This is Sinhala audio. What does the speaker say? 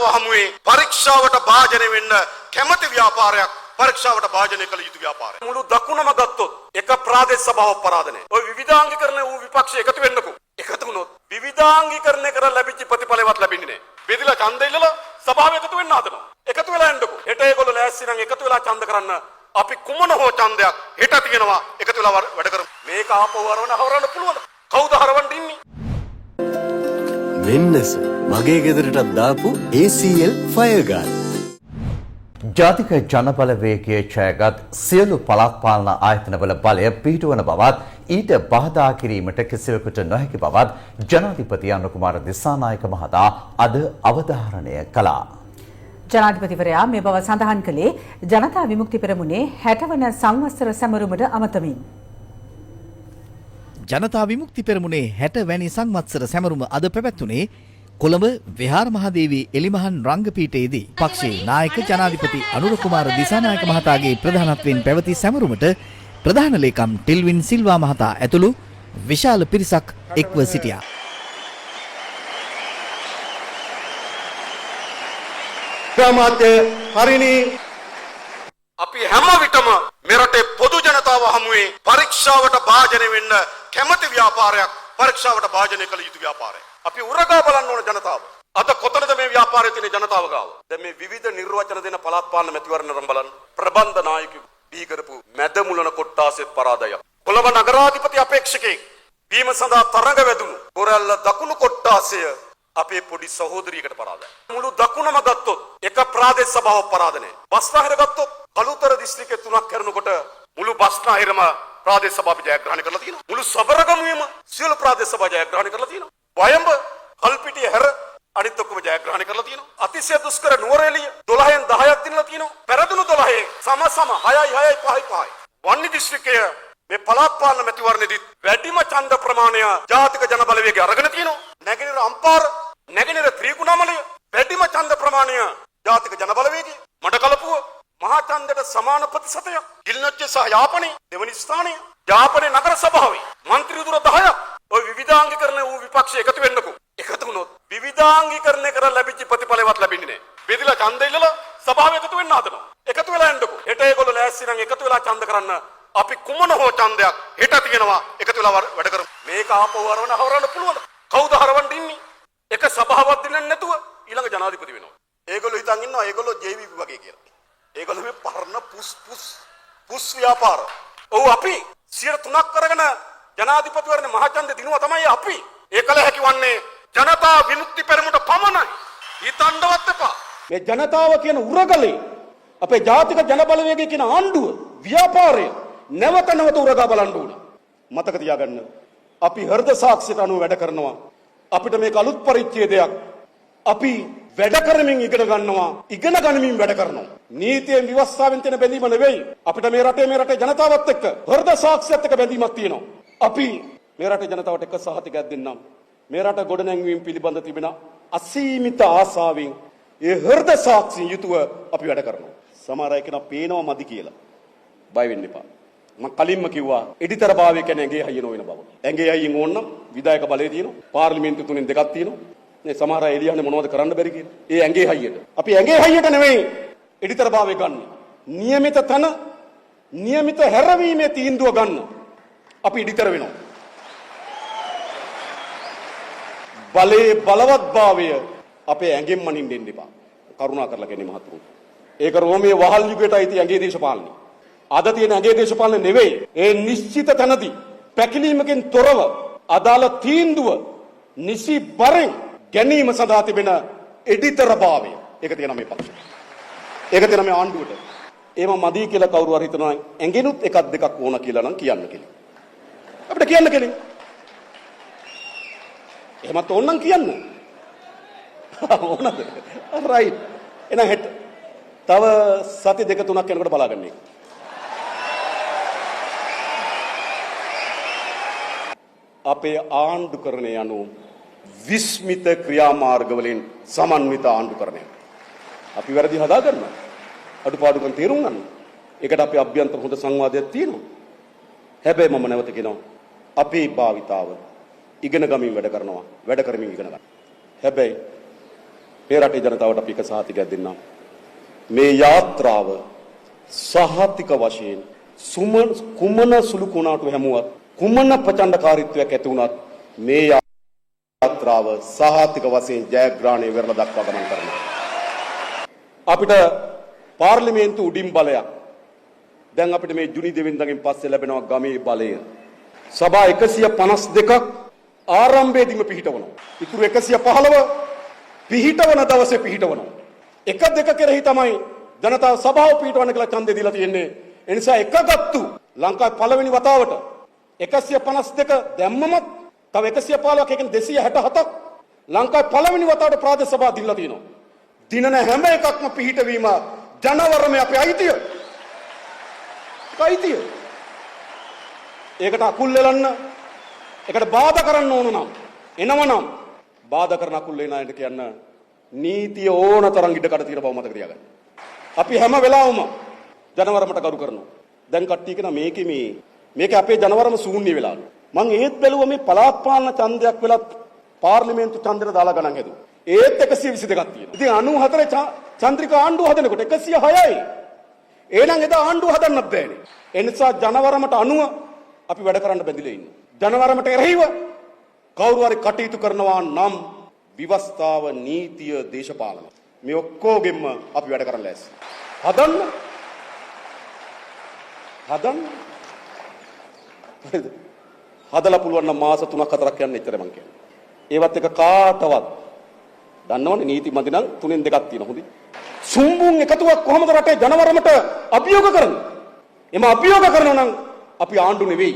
ජනතාව හමුවේ පරීක්ෂාවට භාජනය වෙන්න කැමැති ව්‍යාපාරයක් පරීක්ෂාවට භාජනය කළ යුතු ව්‍යාපාරයක්. මුළු දකුණම ගත්තොත් එක ප්‍රාදේශ සභාවක් පරාදනේ. ඔය විවිධාංගීකරණය වූ විපක්ෂ එකතු වෙන්නකෝ. එකතු වුණොත් විවිධාංගීකරණය කරලා ලැබිච්ච ප්‍රතිඵලවත් ලැබෙන්නේ නැහැ. බෙදලා ඡන්ද ඉල්ලලා සභාව එකතු වෙන්න හදනවා. එකතු වෙලා යන්නකෝ. හෙට ඒගොල්ලෝ ලෑස්ති නම් එකතු වෙලා ඡන්ද කරන්න අපි කුමන හෝ ඡන්දයක් හෙට තියෙනවා එකතු වෙලා වැඩ කරමු. මේක ආපහු හරවන්න පුළුවන්ද? කවුද හරවන්න ඉන්නේ? මෙන්නස මගේ ගෙදරටත් දාපු ACL ෆයර් ගාඩ්. ජාතික ජනබලවේගයේ ඡයගත් සියලු පළාත් පාලන ආයතනවල බලය පිහිටුවන බවත් ඊට බාධා කිරීමට කිසිවෙකුට නොහැකි බවත් ජනාධිපති අනුකුමාර දිසානායක මහතා අද අවධාරණය කළා. ජනාධිපතිවරයා මේ බව සඳහන් කළේ ජනතා විමුක්ති පෙරමුණේ 60 වන සංවත්සර සැමරුමට අමතමින්. ජනතා විමුක්ති පෙරමුණේ 60 වැනි සංවත්සර සැමරුම අද පැවැත්වුණේ කොළඹ විහාර මහදේවී එලිමහන් රංගපීඨයේදී පක්ෂයේ නායක ජනාධිපති අනුර කුමාර දිසානායක මහතාගේ ප්‍රධානත්වයෙන් පැවති සැමරුමට ප්‍රධාන ලේකම් ටිල්වින් සිල්වා මහතා ඇතුළු විශාල පිරිසක් එක්ව සිටියා. අපි හැම විටම මෙරටේ පොදු ජනතාව හමුවේ පරීක්ෂාවට භාජනය වෙන්න කැමැති ව්‍යාපාරයක් පරීක්ෂාවට භාජනය කළ යුතු ව්‍යාපාරයක්. අපි උරගා බලන්න ඕන ජනතාව. අද කොතනද මේ ව්‍යාපාරය තියෙන ජනතාව ගාව? දැන් මේ විවිධ නිර්වචන දෙන පළාත් පාලන මැතිවරණ නම් බලන්න. ප්‍රබන්ධ නායකයෝ දී කරපු මැදමුලන කොට්ටාසෙත් පරාදයක්. කොළඹ නගරාධිපති අපේක්ෂකෙක් බීම සඳහා තරඟ වැදුණු ගොරැල්ල දකුණු කොට්ටාසය අපේ පොඩි සහෝදරියකට පරාදයි. මුළු දකුණම ගත්තොත් එක ප්‍රාදේශ සභාවක් පරාදනේ. බස්නාහිර ගත්තොත් කළුතර දිස්ත්‍රික්කයේ 3ක් කරනකොට මුළු බස්නාහිරම ප්‍රාදේශ සභාව ජයග්‍රහණය කරලා තියෙනවා. මුළු සබරගමුවේම සියලු ප්‍රාදේශ සභා ජයග්‍රහණය කරලා තියෙනවා. වයඹ කල්පිටිය හැර අනිත් ඔක්කොම ජයග්‍රහණය කරලා තියෙනවා. අතිශය දුෂ්කර නුවරඑළිය 12න් 10ක් දිනලා තියෙනවා. පෙරදුණු 12 සම 6යි 6යි 5යි 5යි. වන්නි දිස්ත්‍රික්කය මේ පළාත් පාලන මැතිවරණයේදී වැඩිම ඡන්ද ප්‍රමාණය ජාතික ජනබලවේගය අරගෙන තියෙනවා. නැගෙනහිර අම්පාර නැගෙනහිර ත්‍රිකුණාමලය වැඩිම ඡන්ද ප්‍රමාණය ජාතික ජනබලවේගය. මඩකලපුව මහා ඡන්දයට සමාන ප්‍රතිශතයක්. කිල්නොච්චේ සහ යාපනයේ දෙවනි ස්ථානය. යාපනයේ නගර සභාවේ මන්ත්‍රී දුර 10ක්. ඔය විවිධාංගීකරණය වූ විපක්ෂ එකතු වෙන්නකෝ. එකතු වුණොත් විවිධාංගීකරණය කරලා ලැබිච්ච ප්‍රතිඵලවත් ලැබෙන්නේ නැහැ. බෙදලා ඡන්ද ඉල්ලලා සභාව එකතු වෙන්න හදනවා. එකතු වෙලා යන්නකෝ. හෙට ඒගොල්ලෝ ලෑස්ති නම් එකතු වෙලා ඡන්ද කරන්න අපි කුමන හෝ ඡන්දයක් හෙට තියෙනවා එකතු වෙලා වැඩ කරමු. මේක ආපහු හරවන්න පුළුවන්ද? කවුද හරවන්න ඉන්නේ? එක සභාවක් දෙන්නේ නැතුව ඊළඟ ජනාධිපති වෙනවා. ඒගොල්ලෝ හිතන් ඉන්නවා ඒගොල්ලෝ JVP වගේ කියලා. ඒගොල්ලෝ මේ පරණ පුස් ව්‍යාපාර. ඔව් අපි 3ක් කරගෙන ජනාධිපතිවරණ මහඡන්ද දිනුවා තමයි අපි. ඒකල හැකිවන්නේ ජනතා විමුක්ති පෙරමුණට පමණයි. හිතන්නවත් එපා. මේ ජනතාව කියන උරගලේ අපේ ජාතික ජනබලවේගය කියන ආණ්ඩුව ව්‍යාපාරය නැවත උරගා බලන්න ඕනේ. මතක තියාගන්න. අපි හෘද සාක්ෂියට අනුව වැඩ කරනවා. අපිට මේක අලුත් පරිච්ඡේදයක්. අපි වැඩ කරමින් ඉගෙන ගන්නවා. ඉගෙන ගනිමින් වැඩ කරනවා. නීතියෙන් විවස්ථාවෙන් තියෙන බැඳීම නෙවෙයි. අපිට මේ රටේ ජනතාවත් එක්ක හෘද සාක්ෂියත් එක්ක බැඳීමක් තියෙනවා. අපි මේ රටේ ජනතාවට එක සහතිකයක් දෙන්නම්. මේ රට ගොඩනැංවීම පිළිබඳ තිබෙන අසීමිත ආසාවෙන් ඒ හෘද සාක්ෂියෙන් යුතුව අපි වැඩ කරනවා. සමහර අය කියනවා පේනවා මදි කියලා. බය වෙන්න එපා. මම කලින්ම කිව්වා එඩිතර භාවය කියන්නේ ඇඟේ හයිය නොවන බව. ඇඟේ හයියෙන් ඕනනම් විධායක බලය තියෙනවා. පාර්ලිමේන්තු තුනෙන් දෙකක් තියෙනවා. මේ සමහර අය එළියන්නේ මොනවද කරන්න බැරි කියලා. ඒ ඇඟේ හයියට. අපි ඇඟේ හයියට නෙවෙයි එඩිතර භාවය ගන්න. નિયમિત තන નિયમિત හැරවීමේ තීන්දුව ගන්න. අපි එඩිතර වෙනවා. බලේ බලවත්භාවය අපේ ඇඟෙන් මනින්න දෙන්න එපා. කරුණා කරලා කියන්නේ මහතුරු. ඒක රෝමයේ වහල් යුගයට අයිති ඇඟේ දේශපාලනය. අද තියෙන ඇඟේ දේශපාලනය නෙවෙයි. ඒ නිශ්චිත තැනදී පැකිලීමකින් තොරව අදාළ තීන්දුව නිසි බරෙන් ගැනීම සඳහා තිබෙන එඩිතර භාවය. ඒක තියෙනවා මේ පක්ෂේ. ඒක තියෙනවා මේ ආණ්ඩුවට. ඒම මදි කියලා කවුරු හරි හිතනවා ඇඟෙනුත් එකක් දෙකක් ඕන කියලා නම් කියන්න කෙලින්. අපිට කියන්න කෙලින්. එහෙමත් ඕනනම් කියන්න. ඕනද? රයිට්. එහෙනම් හෙට තව සති දෙක තුනක් යනකොට බලාගන්න එක. අපේ ආණ්ඩුකරණය යනු විස්මිත ක්‍රියාමාර්ග වලින් සමන්විත ආණ්ඩුකරණයක්. අපි වැරදි හදා ගන්නවා. අඩුපාඩුකම් තේරුම් ගන්න. ඒකට අපේ අභ්‍යන්තර හොඳ සංවාදයක් තියෙනවා. හැබැයි මම නැවත කියනවා අපේ භාවිතාව ඉගෙන ගමින් වැඩ කරනවා. වැඩ කරමින් ඉගෙන ගන්න. හැබැයි මේ රටේ ජනතාවට අපි එක සහතිකයක් දෙන්නම්. මේ යාත්‍රාව සහතික වශයෙන් කුමන සුළු කුණාටු හැමුවත් කුමන ප්‍රචණ්ඩකාරීත්වයක් ඇති වුණත් මේ යාත්‍රාව සහතික වශයෙන් ජයග්‍රහණය වෙරළ දක්වා ගමන් කරනවා. අපිට පාර්ලිමේන්තු උඩින් බලයක් දැන් අපිට මේ ජුනි 2 වෙනිදාගෙන් පස්සේ ලැබෙනවා ගමේ බලය. සභා 152ක් ආරම්භයේදීම පිහිටවනවා. ඉතුරු 115 පිහිටවන දවසේ පිහිටවනවා. 1-2 කෙරෙහි තමයි ජනතාව සභාව පිහිටවන්න කියලා ඡන්දය දීලා තියෙන්නේ. ඒ නිසා එකගත්තු ලංකාවේ පළවෙනි වතාවට 152 දැම්මම තව 115ක් ඒ කියන්නේ 267ක් ලංකාවේ පළවෙනි වතාවට ප්‍රාදේශ සභා දීලා තියෙනවා. දිනන හැම එකක්ම පිහිටවීම ජනවරමේ අපේ අයිතිය. අයිතිය. ඒකට අකුල් ලෙලන්න ඒකට බාධා කරන්න ඕන නම් එනවනම් බාධා කරන අකුල් ලේන අයට කියන්න නීතිය ඕන තරම් ඉඩකට තියෙන බව මතක තියාගන්න. අපි හැම වෙලාවම ජනවරමට කරු කරනවා. දැන් කට්ටිය කියන මේකේ අපේ ජනවරම ශූන්‍ය වෙලා. මම ඒත් බැලුවා මේ පළාත් පාලන ඡන්දයක් වෙලා පාර්ලිමේන්තු ඡන්දෙට දාලා ගණන් හැදුවා. ඒත් 122ක් තියෙනවා. ඉතින් 94 චන්ද්‍රිකා ආණ්ඩුව හදනකොට 106යි. එහෙනම් එදා ආණ්ඩුව හදන්නත් බෑනේ. ඒ නිසා ජනවරමට අනුව අපි වැඩ කරන්න බැඳිලා ඉන්නේ. ජනවරමට එරෙහිව කවුරු හරි කටයුතු කරනවා නම් විවස්ථාව, නීතිය, දේශපාලන මේ ඔක්කොගෙම අපි වැඩ කරන්න ලෑස්ති. හදන්න. හදලා පුළුවන් නම් මාස 3-4ක් යන්න එච්චර මං කියන්නේ. ඒවත් එක කාටවත් දන්නවනේ නීති මදි නම් 3න් 2ක් තියෙනවා හොඳයි. සුම්බුන් එකතුවක් කොහොමද රටේ ජනවරමට අභියෝග කරන්නේ? එම අභියෝග කරනවා නම් අපි ආණ්ඩු නෙවෙයි.